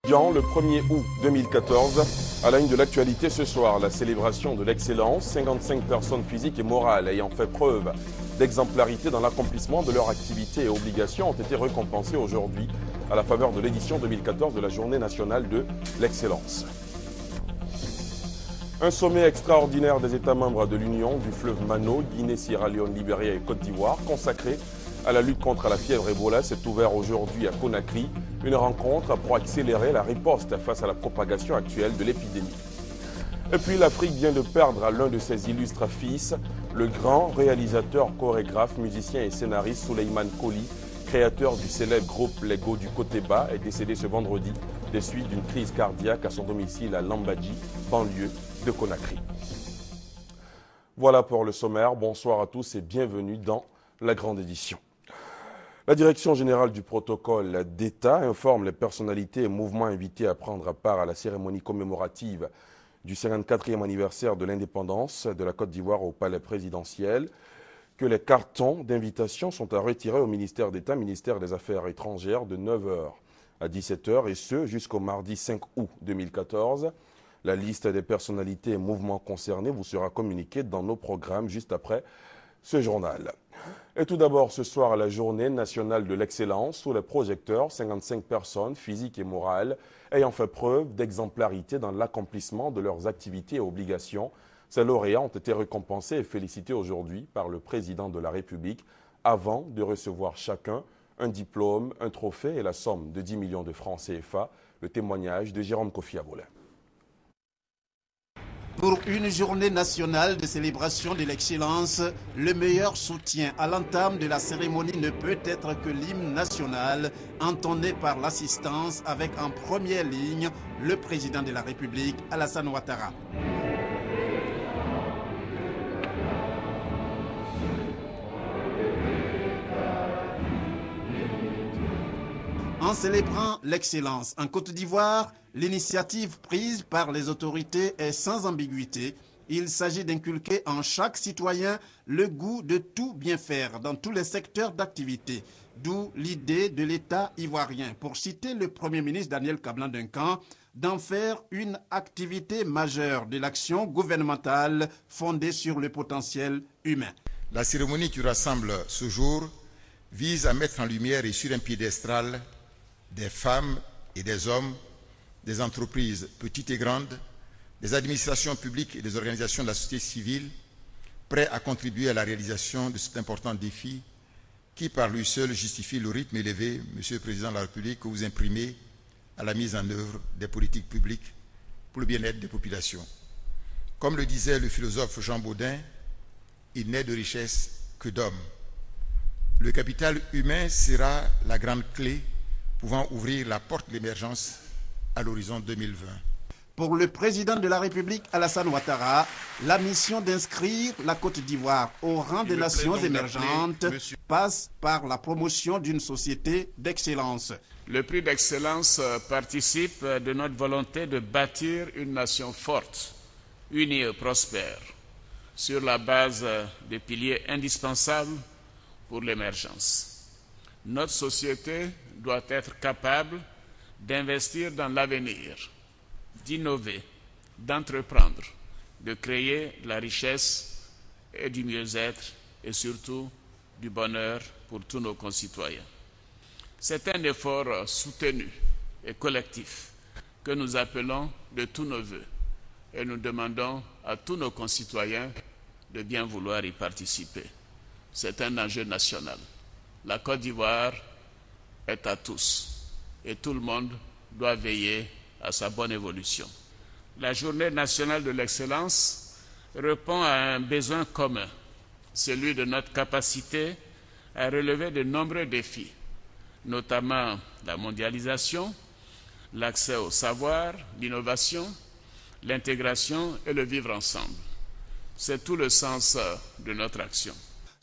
Le 1er août 2014, à la une de l'actualité ce soir, la célébration de l'excellence, 55 personnes physiques et morales ayant fait preuve d'exemplarité dans l'accomplissement de leurs activités et obligations ont été récompensées aujourd'hui à la faveur de l'édition 2014 de la Journée nationale de l'excellence. Un sommet extraordinaire des États membres de l'Union du fleuve Mano, Guinée, Sierra Leone, Libéria et Côte d'Ivoire, consacré à la lutte contre la fièvre Ebola, s'est ouvert aujourd'hui à Conakry. Une rencontre pour accélérer la riposte face à la propagation actuelle de l'épidémie. Et puis l'Afrique vient de perdre l'un de ses illustres fils, le grand réalisateur, chorégraphe, musicien et scénariste Souleymane Koli, créateur du célèbre groupe Lego du Côté Bas, est décédé ce vendredi des suites d'une crise cardiaque à son domicile à Lambadji, banlieue de Conakry. Voilà pour le sommaire. Bonsoir à tous et bienvenue dans la grande édition. La Direction générale du protocole d'État informe les personnalités et mouvements invités à prendre part à la cérémonie commémorative du 54e anniversaire de l'indépendance de la Côte d'Ivoire au palais présidentiel que les cartons d'invitation sont à retirer au ministère d'État, ministère des Affaires étrangères, de 9h à 17h et ce jusqu'au mardi 5 août 2014. La liste des personnalités et mouvements concernés vous sera communiquée dans nos programmes juste après ce journal. Et tout d'abord, ce soir, la journée nationale de l'excellence sous les projecteurs, 55 personnes, physiques et morales, ayant fait preuve d'exemplarité dans l'accomplissement de leurs activités et obligations. Ces lauréats ont été récompensés et félicités aujourd'hui par le président de la République avant de recevoir chacun un diplôme, un trophée et la somme de 10 millions de francs CFA. Le témoignage de Jérôme Kofi Abolin. Pour une journée nationale de célébration de l'excellence, le meilleur soutien à l'entame de la cérémonie ne peut être que l'hymne national, entonné par l'assistance avec en première ligne le président de la République, Alassane Ouattara. En célébrant l'excellence en Côte d'Ivoire, l'initiative prise par les autorités est sans ambiguïté. Il s'agit d'inculquer en chaque citoyen le goût de tout bien faire dans tous les secteurs d'activité. D'où l'idée de l'État ivoirien, pour citer le Premier ministre Daniel Kablan-Duncan, d'en faire une activité majeure de l'action gouvernementale fondée sur le potentiel humain. La cérémonie qui rassemble ce jour vise à mettre en lumière et sur un piédestal des femmes et des hommes, des entreprises petites et grandes, des administrations publiques et des organisations de la société civile, prêts à contribuer à la réalisation de cet important défi qui, par lui seul, justifie le rythme élevé, Monsieur le Président de la République, que vous imprimez à la mise en œuvre des politiques publiques pour le bien-être des populations. Comme le disait le philosophe Jean Baudin, il n'est de richesse que d'hommes. Le capital humain sera la grande clé pouvant ouvrir la porte de l'émergence à l'horizon 2020. Pour le président de la République, Alassane Ouattara, la mission d'inscrire la Côte d'Ivoire au rang des nations émergentes passe par la promotion d'une société d'excellence. Le prix d'excellence participe de notre volonté de bâtir une nation forte, unie et prospère, sur la base des piliers indispensables pour l'émergence. Notre société doit être capable d'investir dans l'avenir, d'innover, d'entreprendre, de créer de la richesse et du mieux-être et surtout du bonheur pour tous nos concitoyens. C'est un effort soutenu et collectif que nous appelons de tous nos vœux et nous demandons à tous nos concitoyens de bien vouloir y participer. C'est un enjeu national. La Côte d'Ivoire est à tous et tout le monde doit veiller à sa bonne évolution. La Journée nationale de l'excellence répond à un besoin commun, celui de notre capacité à relever de nombreux défis, notamment la mondialisation, l'accès au savoir, l'innovation, l'intégration et le vivre ensemble. C'est tout le sens de notre action.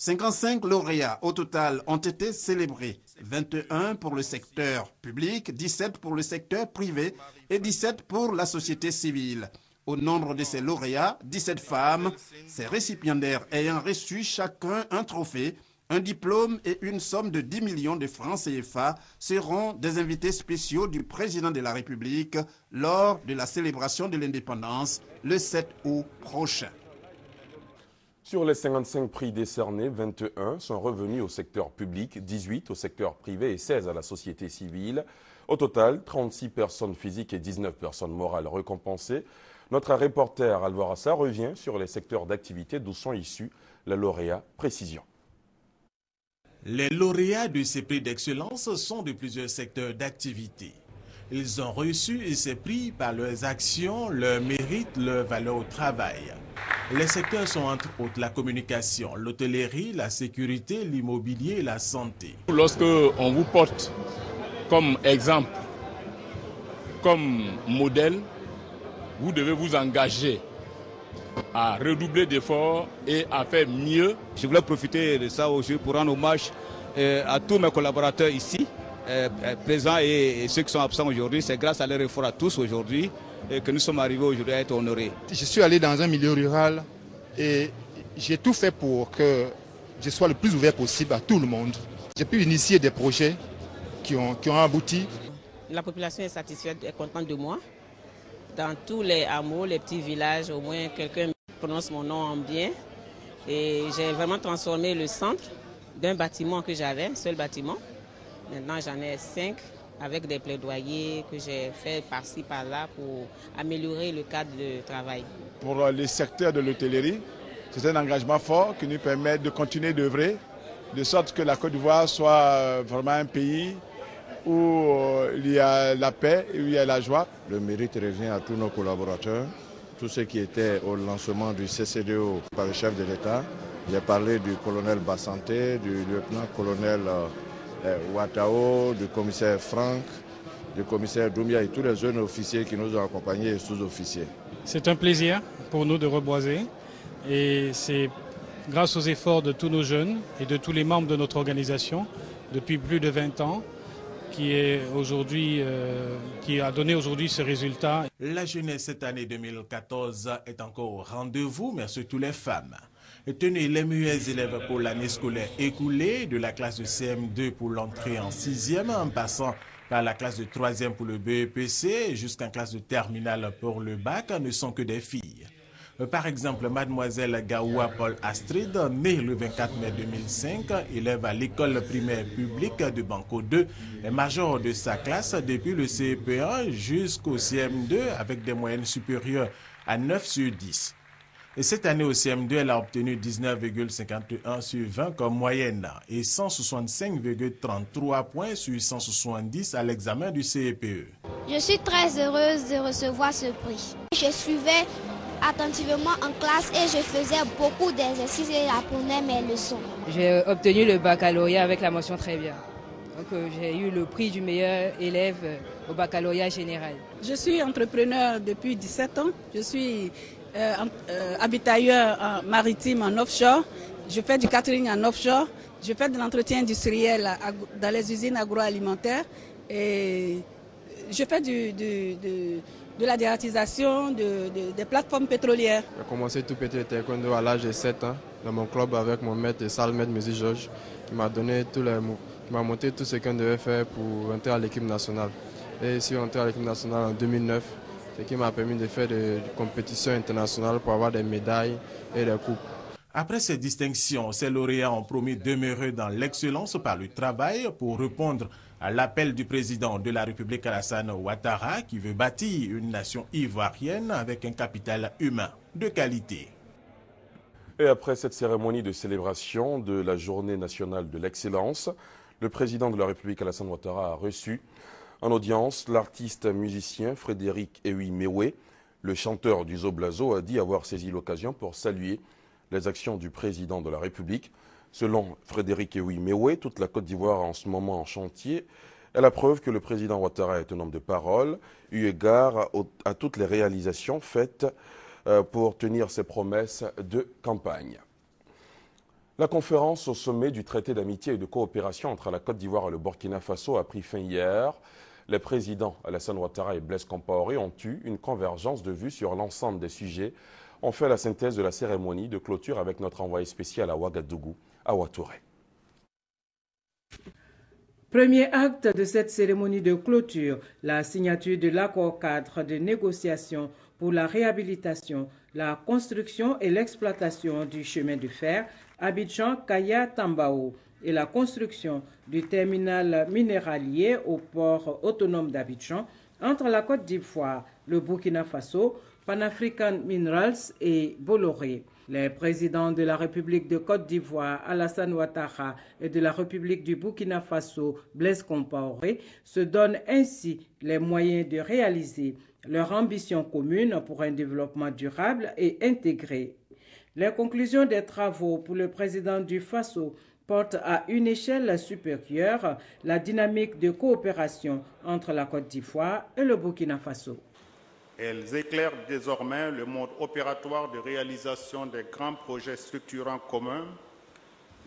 55 lauréats au total ont été célébrés, 21 pour le secteur public, 17 pour le secteur privé et 17 pour la société civile. Au nombre de ces lauréats, 17 femmes, ces récipiendaires ayant reçu chacun un trophée, Un diplôme et une somme de 10 millions de francs CFA seront des invités spéciaux du président de la République lors de la célébration de l'indépendance le 7 août prochain. Sur les 55 prix décernés, 21 sont revenus au secteur public, 18 au secteur privé et 16 à la société civile. Au total, 36 personnes physiques et 19 personnes morales récompensées. Notre reporter Alvarassa revient sur les secteurs d'activité d'où sont issus les lauréats. Précision. Les lauréats de ces prix d'excellence sont de plusieurs secteurs d'activité. Ils ont reçu ces prix par leurs actions, leurs mérites, leur valeur au travail. Les secteurs sont entre autres la communication, l'hôtellerie, la sécurité, l'immobilier et la santé. Lorsque on vous porte comme exemple, comme modèle, vous devez vous engager à redoubler d'efforts et à faire mieux. Je voulais profiter de ça aujourd'hui pour rendre hommage à tous mes collaborateurs ici, présents et ceux qui sont absents aujourd'hui. C'est grâce à leur effort à tous aujourd'hui que nous sommes arrivés aujourd'hui à être honorés. Je suis allé dans un milieu rural et j'ai tout fait pour que je sois le plus ouvert possible à tout le monde. J'ai pu initier des projets qui ont abouti. La population est satisfaite, est contente de moi. Dans tous les hameaux, les petits villages, au moins quelqu'un prononce mon nom en bien. Et j'ai vraiment transformé le centre d'un bâtiment que j'avais, un seul bâtiment. Maintenant, j'en ai 5 avec des plaidoyers que j'ai fait par-ci, par-là pour améliorer le cadre de travail. Pour le secteur de l'hôtellerie, c'est un engagement fort qui nous permet de continuer d'œuvrer, de sorte que la Côte d'Ivoire soit vraiment un pays où il y a la paix et où il y a la joie. Le mérite revient à tous nos collaborateurs, tous ceux qui étaient au lancement du CCDO par le chef de l'État. J'ai parlé du colonel Bassanté, du lieutenant-colonel Ouattao, du commissaire Franck, du commissaire Doumbia et tous les jeunes officiers qui nous ont accompagnés et sous-officiers. C'est un plaisir pour nous de reboiser et c'est grâce aux efforts de tous nos jeunes et de tous les membres de notre organisation depuis plus de 20 ans qui a donné aujourd'hui ce résultat. La jeunesse cette année 2014 est encore au rendez-vous, mais surtout les femmes. Tenez les meilleurs élèves pour l'année scolaire écoulée, de la classe de CM2 pour l'entrée en 6e, en passant par la classe de 3e pour le BEPC, jusqu'en classe de terminale pour le bac, ne sont que des filles. Par exemple, mademoiselle Gaoua Paul Astrid, née le 24 mai 2005, élève à l'école primaire publique de Banco 2, est major de sa classe depuis le CP1 jusqu'au CM2 avec des moyennes supérieures à 9 sur 10. Et cette année au CM2, elle a obtenu 19,51 sur 20 comme moyenne et 165,33 points sur 170 à l'examen du CPE. Je suis très heureuse de recevoir ce prix. Je suivais attentivement en classe et je faisais beaucoup d'exercices et apprenais mes leçons. J'ai obtenu le baccalauréat avec la mention très bien. Donc j'ai eu le prix du meilleur élève au baccalauréat général. Je suis entrepreneur depuis 17 ans. Je suis habitailleur maritime en offshore. Je fais du catering en offshore. Je fais de l'entretien industriel dans les usines agroalimentaires. Et je fais de la dératisation des plateformes pétrolières. J'ai commencé tout petit le taekwondo à l'âge de 7 ans dans mon club avec mon maître et sale maître Mézi Georges qui m'a donné tous les mots, qui m'a montré tout ce qu'on devait faire pour entrer à l'équipe nationale. Et ici, entré à l'équipe nationale en 2009, ce qui m'a permis de faire des compétitions internationales pour avoir des médailles et des coupes. Après ces distinctions, ces lauréats ont promis de demeurer dans l'excellence par le travail pour répondre à l'appel du président de la République Alassane Ouattara qui veut bâtir une nation ivoirienne avec un capital humain de qualité. Et après cette cérémonie de célébration de la Journée nationale de l'excellence, le président de la République Alassane Ouattara a reçu en audience l'artiste musicien Frédéric Ewi Mewe. Le chanteur du Zoblazo a dit avoir saisi l'occasion pour saluer les actions du président de la République. Selon Frédéric Ewi Mewe, toute la Côte d'Ivoire en ce moment en chantier est la preuve que le président Ouattara est un homme de parole, eu égard à toutes les réalisations faites pour tenir ses promesses de campagne. La conférence au sommet du traité d'amitié et de coopération entre la Côte d'Ivoire et le Burkina Faso a pris fin hier. Les présidents Alassane Ouattara et Blaise Compaoré ont eu une convergence de vues sur l'ensemble des sujets. On fait la synthèse de la cérémonie de clôture avec notre envoyé spécial à Ouagadougou, Awa Touré. Premier acte de cette cérémonie de clôture, la signature de l'accord-cadre de négociation pour la réhabilitation, la construction et l'exploitation du chemin de fer Abidjan-Kaya-Tambao et la construction du terminal minéralier au port autonome d'Abidjan entre la Côte d'Ivoire, le Burkina Faso, Pan-African Minerals et Bolloré. Les présidents de la République de Côte d'Ivoire, Alassane Ouattara, et de la République du Burkina Faso, Blaise Compaoré, se donnent ainsi les moyens de réaliser leur ambition commune pour un développement durable et intégré. Les conclusions des travaux pour le président du Faso portent à une échelle supérieure la dynamique de coopération entre la Côte d'Ivoire et le Burkina Faso. Elles éclairent désormais le mode opératoire de réalisation des grands projets structurants communs,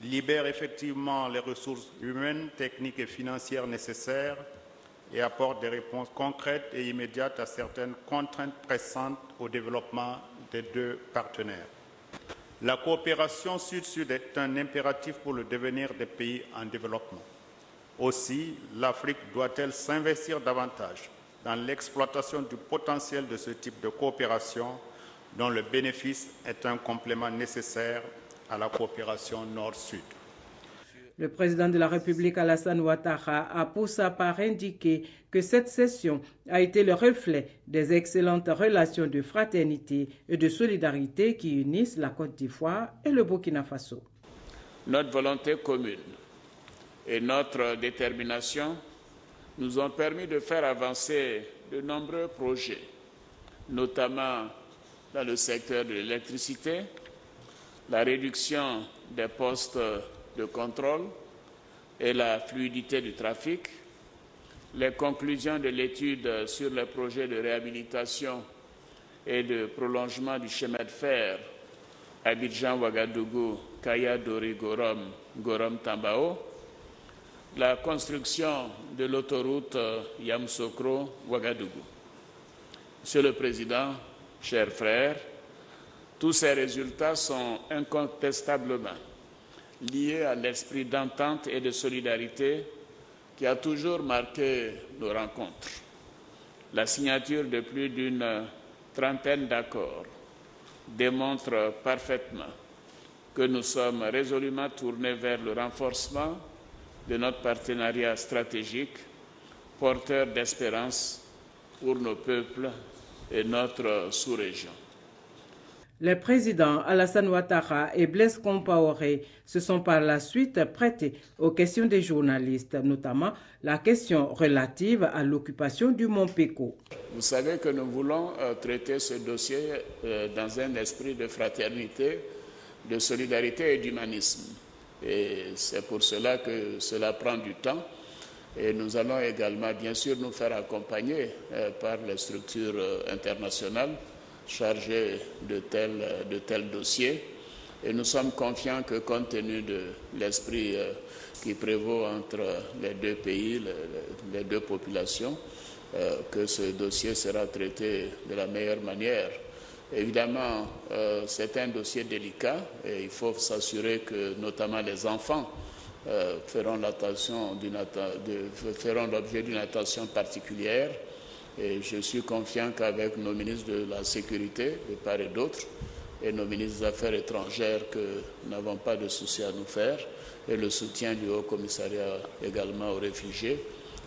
libèrent effectivement les ressources humaines, techniques et financières nécessaires et apportent des réponses concrètes et immédiates à certaines contraintes pressantes au développement des deux partenaires. La coopération sud-sud est un impératif pour le devenir des pays en développement. Aussi, l'Afrique doit-elle s'investir davantage dans l'exploitation du potentiel de ce type de coopération dont le bénéfice est un complément nécessaire à la coopération nord-sud. Le président de la République, Alassane Ouattara, a pour sa part indiqué que cette session a été le reflet des excellentes relations de fraternité et de solidarité qui unissent la Côte d'Ivoire et le Burkina Faso. Notre volonté commune et notre détermination nous ont permis de faire avancer de nombreux projets, notamment dans le secteur de l'électricité, la réduction des postes de contrôle et la fluidité du trafic, les conclusions de l'étude sur les projets de réhabilitation et de prolongement du chemin de fer Abidjan-Ouagadougou, Kaya-Dori-Gorom, Gorom-Tambao, la construction de l'autoroute Yamoussoukro-Ouagadougou. Monsieur le Président, chers frères, tous ces résultats sont incontestablement liés à l'esprit d'entente et de solidarité qui a toujours marqué nos rencontres. La signature de plus d'une trentaine d'accords démontre parfaitement que nous sommes résolument tournés vers le renforcement de notre partenariat stratégique, porteur d'espérance pour nos peuples et notre sous-région. Les présidents Alassane Ouattara et Blaise Compaoré se sont par la suite prêtés aux questions des journalistes, notamment la question relative à l'occupation du Mont Péko. Vous savez que nous voulons traiter ce dossier dans un esprit de fraternité, de solidarité et d'humanisme. Et c'est pour cela que cela prend du temps. Et nous allons également, bien sûr, nous faire accompagner par les structures internationales chargées de tels dossiers. Et nous sommes confiants que, compte tenu de l'esprit qui prévaut entre les deux pays, les deux populations, que ce dossier sera traité de la meilleure manière. Évidemment, c'est un dossier délicat et il faut s'assurer que notamment les enfants feront l'objet d'une attention particulière. Et je suis confiant qu'avec nos ministres de la Sécurité, de part et d'autre, et nos ministres des Affaires étrangères, que nous n'avons pas de souci à nous faire, et le soutien du Haut Commissariat également aux réfugiés,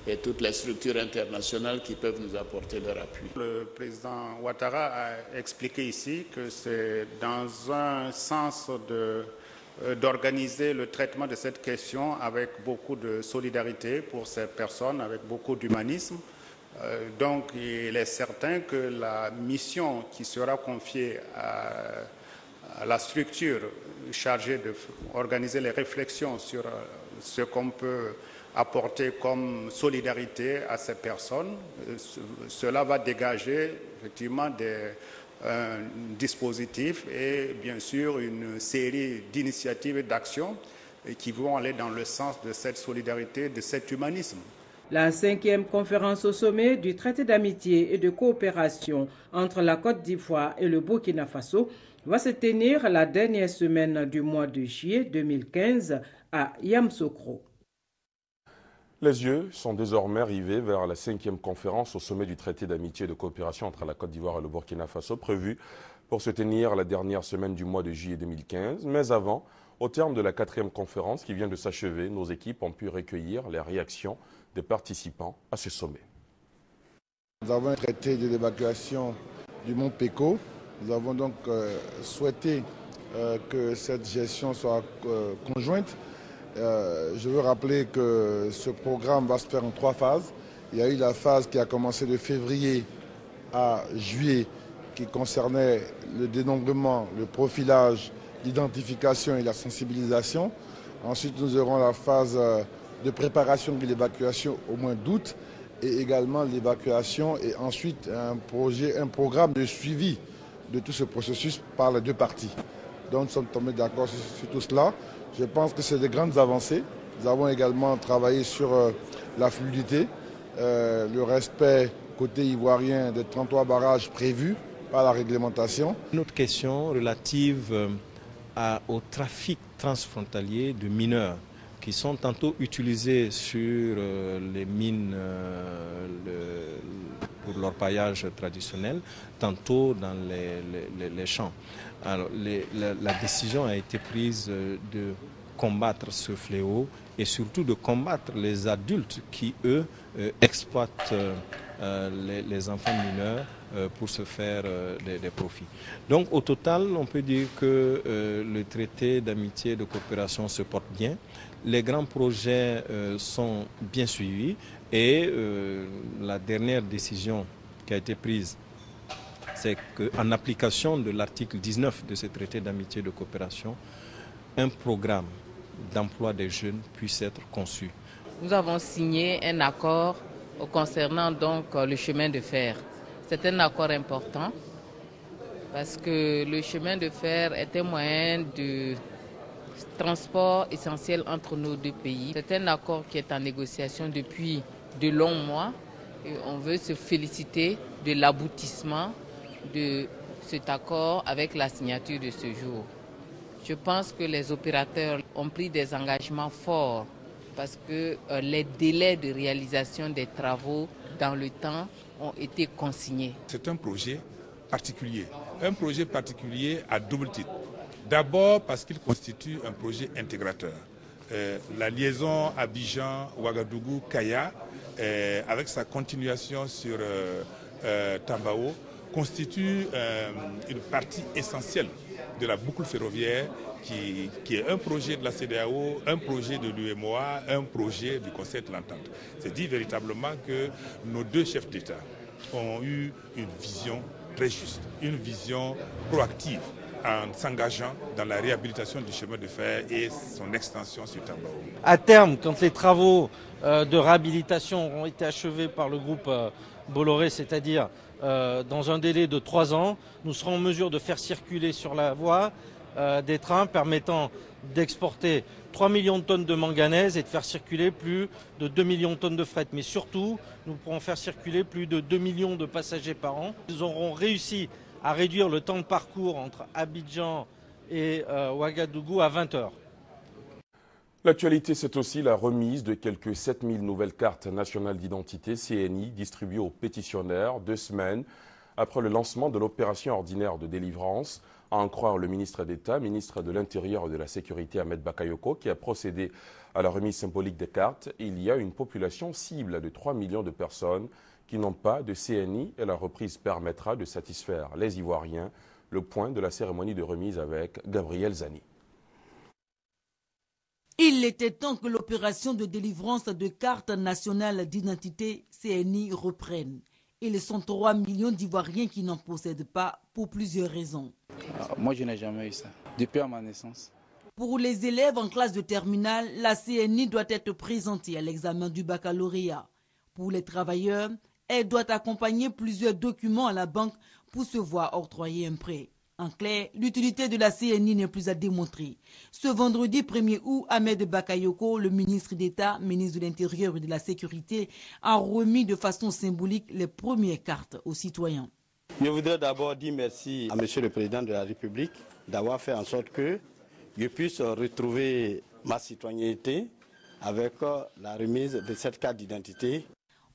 et toutes les structures internationales qui peuvent nous apporter leur appui. Le président Ouattara a expliqué ici que c'est dans un sens d'organiser le traitement de cette question avec beaucoup de solidarité pour ces personnes, avec beaucoup d'humanisme. Donc il est certain que la mission qui sera confiée à la structure chargée d'organiser les réflexions sur ce qu'on peut apporter comme solidarité à ces personnes, cela va dégager effectivement un dispositif et bien sûr une série d'initiatives et d'actions qui vont aller dans le sens de cette solidarité, de cet humanisme. La 5e conférence au sommet du traité d'amitié et de coopération entre la Côte d'Ivoire et le Burkina Faso va se tenir la dernière semaine du mois de juillet 2015 à Yamoussoukro. Les yeux sont désormais rivés vers la 5e conférence au sommet du traité d'amitié et de coopération entre la Côte d'Ivoire et le Burkina Faso, prévue pour se tenir la dernière semaine du mois de juillet 2015. Mais avant, au terme de la 4e conférence qui vient de s'achever, nos équipes ont pu recueillir les réactions des participants à ce sommet. Nous avons un traité de l'évacuation du mont Péco. Nous avons donc souhaité que cette gestion soit conjointe. Je veux rappeler que ce programme va se faire en 3 phases. Il y a eu la phase qui a commencé de février à juillet, qui concernait le dénombrement, le profilage, l'identification et la sensibilisation. Ensuite, nous aurons la phase de préparation de l'évacuation au mois d'août et également l'évacuation et ensuite un programme de suivi de tout ce processus par les 2 parties. Donc nous sommes tombés d'accord sur tout cela. Je pense que c'est de grandes avancées. Nous avons également travaillé sur la fluidité, le respect côté ivoirien des 33 barrages prévus par la réglementation. Une autre question relative au trafic transfrontalier de mineurs qui sont tantôt utilisés sur les mines pour leur paillage traditionnel, tantôt dans les champs. Alors, la décision a été prise de combattre ce fléau et surtout de combattre les adultes qui, eux, exploitent les enfants mineurs pour se faire des profits. Donc au total, on peut dire que le traité d'amitié et de coopération se porte bien. Les grands projets sont bien suivis et la dernière décision qui a été prise, c'est qu'en application de l'article 19 de ce traité d'amitié et de coopération, un programme d'emploi des jeunes puisse être conçu. Nous avons signé un accord concernant donc le chemin de fer. C'est un accord important parce que le chemin de fer est un moyen de transport essentiel entre nos 2 pays. C'est un accord qui est en négociation depuis de longs mois et on veut se féliciter de l'aboutissement de cet accord avec la signature de ce jour. Je pense que les opérateurs ont pris des engagements forts parce que les délais de réalisation des travaux dans le temps ont été consignés. C'est un projet particulier à double titre. D'abord parce qu'il constitue un projet intégrateur. La liaison Abidjan-Ouagadougou-Kaya, avec sa continuation sur Tambao, constitue une partie essentielle de la boucle ferroviaire qui est un projet de la CEDEAO, un projet de l'UEMOA, un projet du Conseil de l'Entente. C'est dit véritablement que nos 2 chefs d'État ont eu une vision très juste, une vision proactive en s'engageant dans la réhabilitation du chemin de fer et son extension sur Tambao. À terme, quand les travaux de réhabilitation auront été achevés par le groupe Bolloré, c'est-à-dire dans un délai de 3 ans, nous serons en mesure de faire circuler sur la voie des trains permettant d'exporter 3 millions de tonnes de manganèse et de faire circuler plus de 2 millions de tonnes de fret. Mais surtout, nous pourrons faire circuler plus de 2 millions de passagers par an. Nous aurons réussi à réduire le temps de parcours entre Abidjan et Ouagadougou à 20 heures. L'actualité, c'est aussi la remise de quelques 7000 nouvelles cartes nationales d'identité CNI distribuées aux pétitionnaires 2 semaines après le lancement de l'opération ordinaire de délivrance, à en croire le ministre d'État, ministre de l'Intérieur et de la Sécurité Ahmed Bakayoko, qui a procédé à la remise symbolique des cartes. Il y a une population cible de 3 millions de personnes qui n'ont pas de CNI et la reprise permettra de satisfaire les Ivoiriens. Le point de la cérémonie de remise avec Gabriel Zani. Il était temps que l'opération de délivrance de cartes nationales d'identité CNI reprenne. Ils sont 3 millions d'Ivoiriens qui n'en possèdent pas pour plusieurs raisons. Moi, je n'ai jamais eu ça, depuis ma naissance. Pour les élèves en classe de terminale, la CNI doit être présentée à l'examen du baccalauréat. Pour les travailleurs, elle doit accompagner plusieurs documents à la banque pour se voir octroyer un prêt. En clair, l'utilité de la CNI n'est plus à démontrer. Ce vendredi 1er août, Ahmed Bakayoko, le ministre d'État, ministre de l'Intérieur et de la Sécurité, a remis de façon symbolique les premières cartes aux citoyens. Je voudrais d'abord dire merci à Monsieur le Président de la République d'avoir fait en sorte que je puisse retrouver ma citoyenneté avec la remise de cette carte d'identité.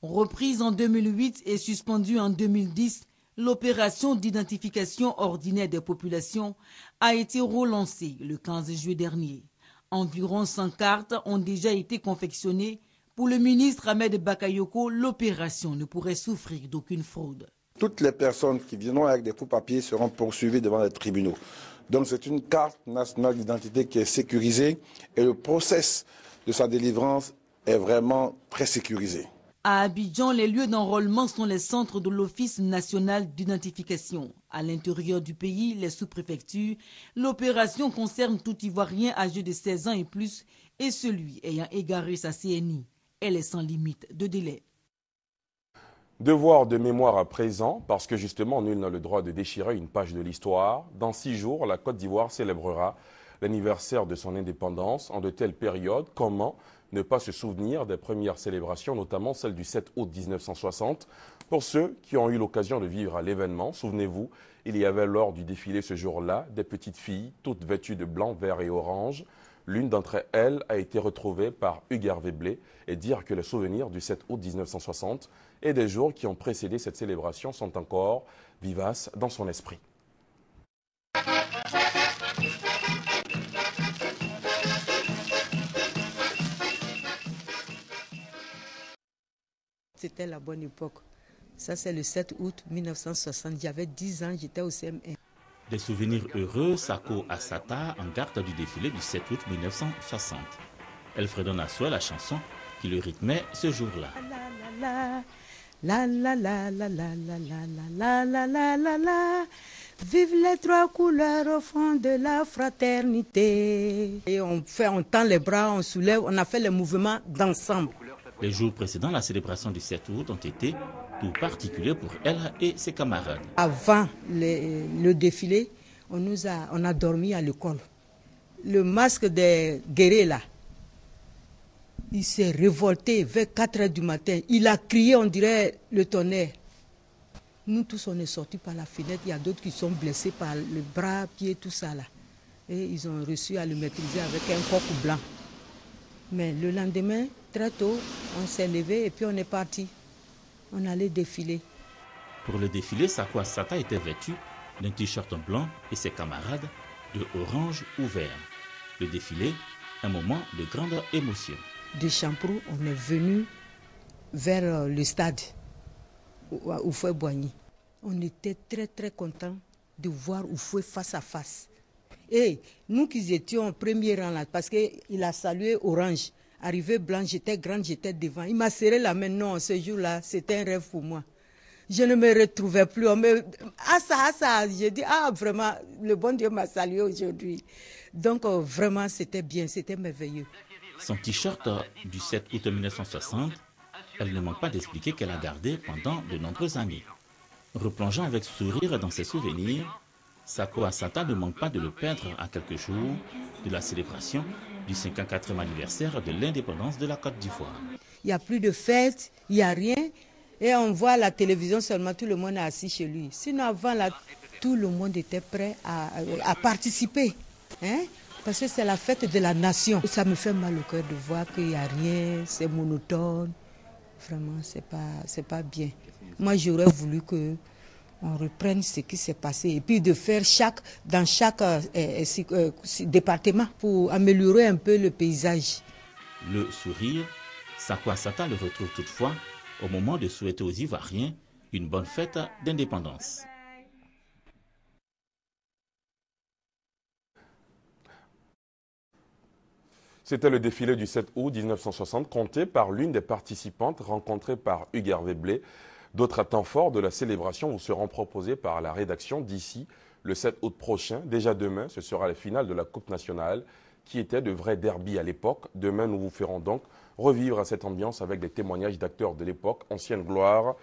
Reprise en 2008 et suspendue en 2010, l'opération d'identification ordinaire des populations a été relancée le 15 juillet dernier. Environ 100 cartes ont déjà été confectionnées. Pour le ministre Ahmed Bakayoko, l'opération ne pourrait souffrir d'aucune fraude. Toutes les personnes qui viendront avec des faux papiers seront poursuivies devant les tribunaux. Donc c'est une carte nationale d'identité qui est sécurisée et le process de sa délivrance est vraiment très sécurisé. À Abidjan, les lieux d'enrôlement sont les centres de l'Office national d'identification. À l'intérieur du pays, les sous-préfectures, l'opération concerne tout Ivoirien âgé de 16 ans et plus et celui ayant égaré sa CNI. Elle est sans limite de délai. Devoir de mémoire à présent, parce que justement, nul n'a le droit de déchirer une page de l'histoire. Dans 6 jours, la Côte d'Ivoire célébrera l'anniversaire de son indépendance. En de telles périodes, comment ne pas se souvenir des premières célébrations, notamment celle du 7 août 1960. Pour ceux qui ont eu l'occasion de vivre à l'événement, souvenez-vous, il y avait lors du défilé ce jour-là des petites filles, toutes vêtues de blanc, vert et orange. L'une d'entre elles a été retrouvée par Hugues Hervé Blé et dire que les souvenirs du 7 août 1960 et des jours qui ont précédé cette célébration sont encore vivaces dans son esprit. C'était la bonne époque. Ça, c'est le 7 août 1960. J'avais 10 ans, j'étais au CM1. Des souvenirs heureux, Sako Assata en garde du défilé du 7 août 1960. Elle fredonne à soi la chanson qui le rythmait ce jour-là. La la la la la la la la la la la la. Vive les trois couleurs au fond de la fraternité. Et on tend les bras, on soulève, on a fait les mouvements d'ensemble. Les jours précédant la célébration du 7 août ont été tout particuliers pour elle et ses camarades. Avant le défilé, on a dormi à l'école. Le masque des guerriers là, il s'est révolté vers 4 h du matin. Il a crié, on dirait le tonnerre. Nous tous, on est sortis par la fenêtre. Il y a d'autres qui sont blessés par le bras, pied, tout ça là. Et ils ont réussi à le maîtriser avec un coq blanc. Mais le lendemain, très tôt, on s'est levé et puis on est parti. On allait défiler. Pour le défilé, Sako Assata était vêtu d'un t-shirt blanc et ses camarades de orange ou vert. Le défilé, un moment de grande émotion. De Champrou, on est venu vers le stade Houphouët-Boigny. On était très très contents de voir Houphouët face à face. Et nous qui étions en premier rang là, parce qu'il a salué Orange, arrivé blanc, j'étais grande, j'étais devant. Il m'a serré la main, non, ce jour-là, c'était un rêve pour moi. Je ne me retrouvais plus. Ça, j'ai dit, vraiment, le bon Dieu m'a salué aujourd'hui. Donc vraiment, c'était bien, c'était merveilleux. Son t-shirt du 7 août 1960, elle ne manque pas d'expliquer qu'elle a gardé pendant de nombreuses années. Replongeant avec sourire dans ses souvenirs, Sako Assata ne manque pas de le peindre à quelques jours de la célébration du 54e anniversaire de l'indépendance de la Côte d'Ivoire. Il n'y a plus de fête, il n'y a rien. Et on voit la télévision seulement, tout le monde est assis chez lui. Sinon avant, là, tout le monde était prêt à participer. Hein? Parce que c'est la fête de la nation. Ça me fait mal au cœur de voir qu'il n'y a rien, c'est monotone. Vraiment, c'est pas bien. Moi, j'aurais voulu qu'on reprenne ce qui s'est passé et puis de faire dans chaque département pour améliorer un peu le paysage. Le sourire, Sako Assata le retrouve toutefois au moment de souhaiter aux Ivoiriens une bonne fête d'indépendance. C'était le défilé du 7 août 1960, compté par l'une des participantes rencontrée par Hugues Hervé Blé. D'autres temps forts de la célébration vous seront proposés par la rédaction d'ici le 7 août prochain. Déjà demain, ce sera la finale de la Coupe nationale, qui était de vrais derby à l'époque. Demain, nous vous ferons donc revivre cette ambiance avec des témoignages d'acteurs de l'époque, ancienne gloire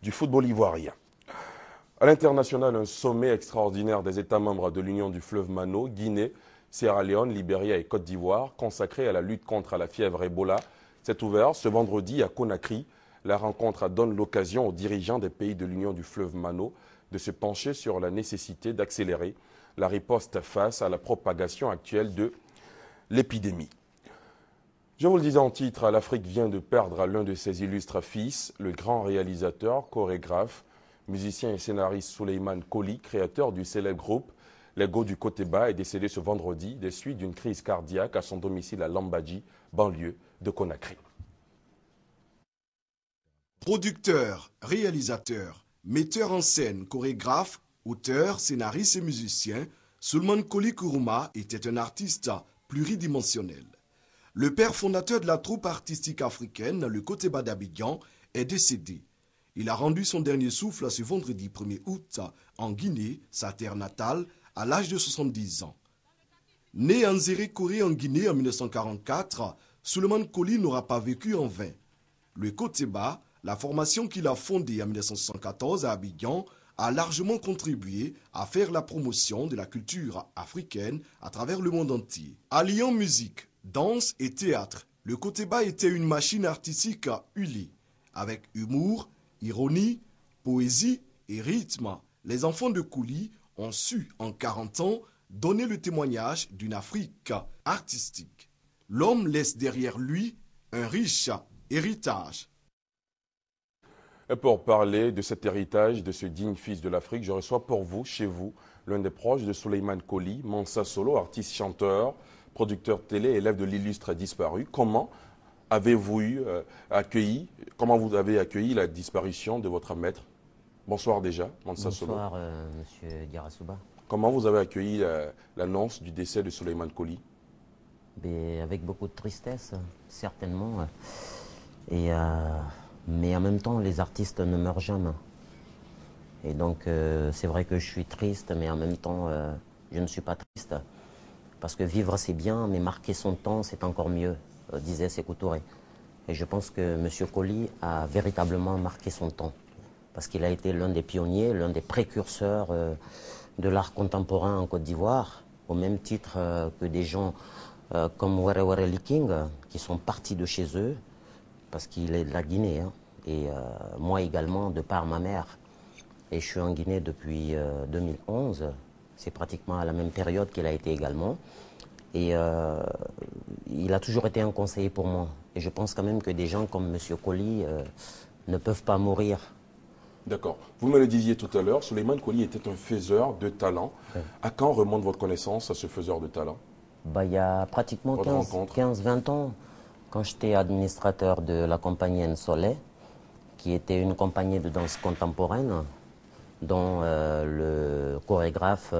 du football ivoirien. À l'international, un sommet extraordinaire des États membres de l'Union du fleuve Mano, Guinée, Sierra Leone, Libéria et Côte d'Ivoire, consacré à la lutte contre la fièvre Ebola, s'est ouvert ce vendredi à Conakry. La rencontre donne l'occasion aux dirigeants des pays de l'Union du fleuve Mano de se pencher sur la nécessité d'accélérer la riposte face à la propagation actuelle de l'épidémie. Je vous le disais en titre, l'Afrique vient de perdre l'un de ses illustres fils, le grand réalisateur, chorégraphe, musicien et scénariste Souleymane Coly, créateur du célèbre groupe Les Go du Côté-Bas, est décédé ce vendredi des suites d'une crise cardiaque à son domicile à Lambadji, banlieue de Conakry. Producteur, réalisateur, metteur en scène, chorégraphe, auteur, scénariste et musicien, Souleymane Coly Kourouma était un artiste pluridimensionnel. Le père fondateur de la troupe artistique africaine, le Côté-Bas d'Abidjan, est décédé. Il a rendu son dernier souffle ce vendredi 1er août en Guinée, sa terre natale, à l'âge de 70 ans. Né en Nzéré-Koré en Guinée en 1944, Souleymane Coly n'aura pas vécu en vain. Le Côté-Bas, la formation qu'il a fondée en 1974 à Abidjan, a largement contribué à faire la promotion de la culture africaine à travers le monde entier. Alliant musique, danse et théâtre, le Côté-Bas était une machine artistique à huiler. Avec humour, ironie, poésie et rythme, les enfants de Coly ont su, en 40 ans, donner le témoignage d'une Afrique artistique. L'homme laisse derrière lui un riche héritage. Et pour parler de cet héritage, de ce digne fils de l'Afrique, je reçois pour vous, chez vous, l'un des proches de Souleymane Coly, Mansa Solo, artiste chanteur, producteur télé, élève de l'illustre disparu. Comment avez-vous accueilli la disparition de votre maître? Bonsoir déjà, Mansa Solo. Bonsoir, monsieur Diarasouba. Comment vous avez accueilli l'annonce du décès de Souleymane Coly? Avec beaucoup de tristesse, certainement. Mais en même temps, les artistes ne meurent jamais. Et donc, c'est vrai que je suis triste, mais en même temps, je ne suis pas triste. Parce que vivre, c'est bien, mais marquer son temps, c'est encore mieux, disait Sékou Touré. Et je pense que M. Coly a véritablement marqué son temps. Parce qu'il a été l'un des pionniers, l'un des précurseurs de l'art contemporain en Côte d'Ivoire, au même titre que des gens comme Were Were Liking, qui sont partis de chez eux, parce qu'il est de la Guinée, hein. Et moi également, de par ma mère. Et je suis en Guinée depuis 2011, c'est pratiquement à la même période qu'il a été également. Et il a toujours été un conseiller pour moi. Et je pense quand même que des gens comme M. Coly ne peuvent pas mourir. D'accord. Vous me le disiez tout à l'heure, Souleymane Coly était un faiseur de talent. Ouais. À quand remonte votre connaissance à ce faiseur de talent? Il y a pratiquement 15-20 ans, quand j'étais administrateur de la compagnie Nsolé, qui était une compagnie de danse contemporaine, dont le chorégraphe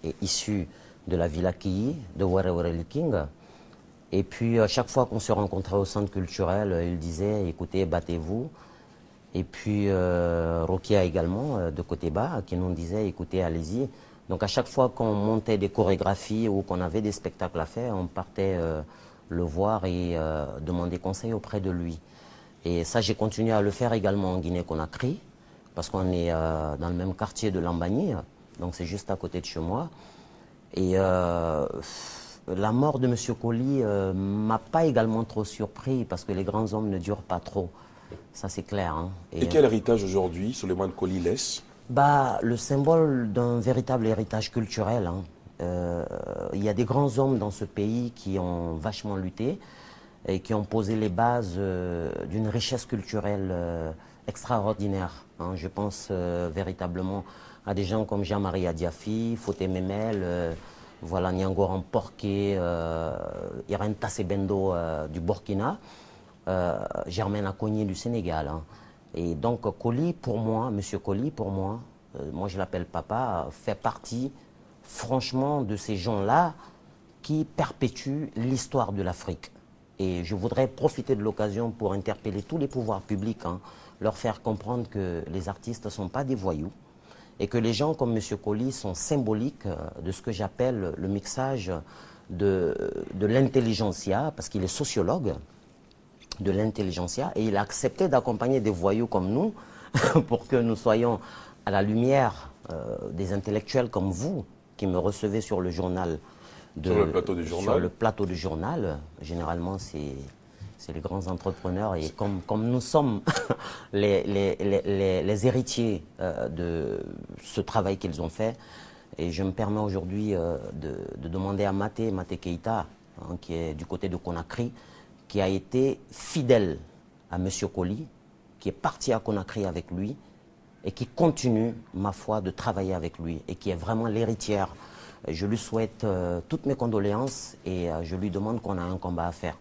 est issu de la Villa Kiyi, de Were Were Liking. Et puis, à chaque fois qu'on se rencontrait au centre culturel, il disait, écoutez, battez-vous. Et puis, Rokia également, de Côté-Bas, qui nous disait, écoutez, allez-y. Donc, à chaque fois qu'on montait des chorégraphies ou qu'on avait des spectacles à faire, on partait le voir et demander conseil auprès de lui. Et ça, j'ai continué à le faire également en Guinée-Conakry, parce qu'on est dans le même quartier de Lambagny, donc c'est juste à côté de chez moi. Et la mort de M. Coly m'a pas également trop surpris, parce que les grands hommes ne durent pas trop. Ça, c'est clair. Hein. Et quel héritage aujourd'hui Souleymane Coly laisse? Le symbole d'un véritable héritage culturel. Hein. Il y a des grands hommes dans ce pays qui ont vachement lutté et qui ont posé les bases d'une richesse culturelle extraordinaire. Hein. Je pense véritablement à des gens comme Jean-Marie Adiafi, Foté Memel, voilà, Nyangoran Porqué, Irène Tassebendo du Burkina, Germaine Akogné du Sénégal. Hein. Et donc Coly, pour moi, M. Coly, pour moi, moi je l'appelle papa, fait partie franchement de ces gens-là qui perpétuent l'histoire de l'Afrique. Et je voudrais profiter de l'occasion pour interpeller tous les pouvoirs publics, hein, leur faire comprendre que les artistes ne sont pas des voyous et que les gens comme M. Coly sont symboliques de ce que j'appelle le mixage de l'intelligentsia, parce qu'il est sociologue de l'intelligentsia et il a accepté d'accompagner des voyous comme nous pour que nous soyons à la lumière des intellectuels comme vous qui me recevez sur le journal. Sur le plateau du journal. Sur le plateau du journal. Généralement, c'est les grands entrepreneurs. Et comme nous sommes les héritiers de ce travail qu'ils ont fait, et je me permets aujourd'hui de demander à Maté Keïta, hein, qui est du côté de Conakry, qui a été fidèle à M. Coly, qui est parti à Conakry avec lui et qui continue, ma foi, de travailler avec lui et qui est vraiment l'héritière. Je lui souhaite toutes mes condoléances et je lui demande qu'on a un combat à faire.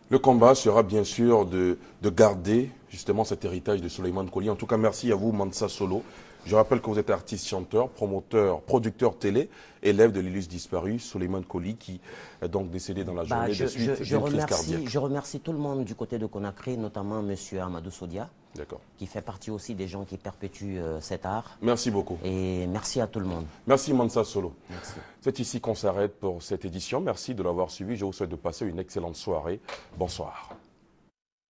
Le combat sera bien sûr de garder justement cet héritage de Souleymane Coly. En tout cas, merci à vous, Mansa Solo. Je rappelle que vous êtes artiste, chanteur, promoteur, producteur télé, élève de l'illustre disparu Souleymane Coly, qui est donc décédé dans la journée de suite d'une crise cardiaque. Je remercie tout le monde du côté de Conakry, notamment M. Amadou Sodia, qui fait partie aussi des gens qui perpétuent cet art. Merci beaucoup. Et merci à tout le monde. Merci Mansa Solo. C'est ici qu'on s'arrête pour cette édition. Merci de l'avoir suivi. Je vous souhaite de passer une excellente soirée. Bonsoir.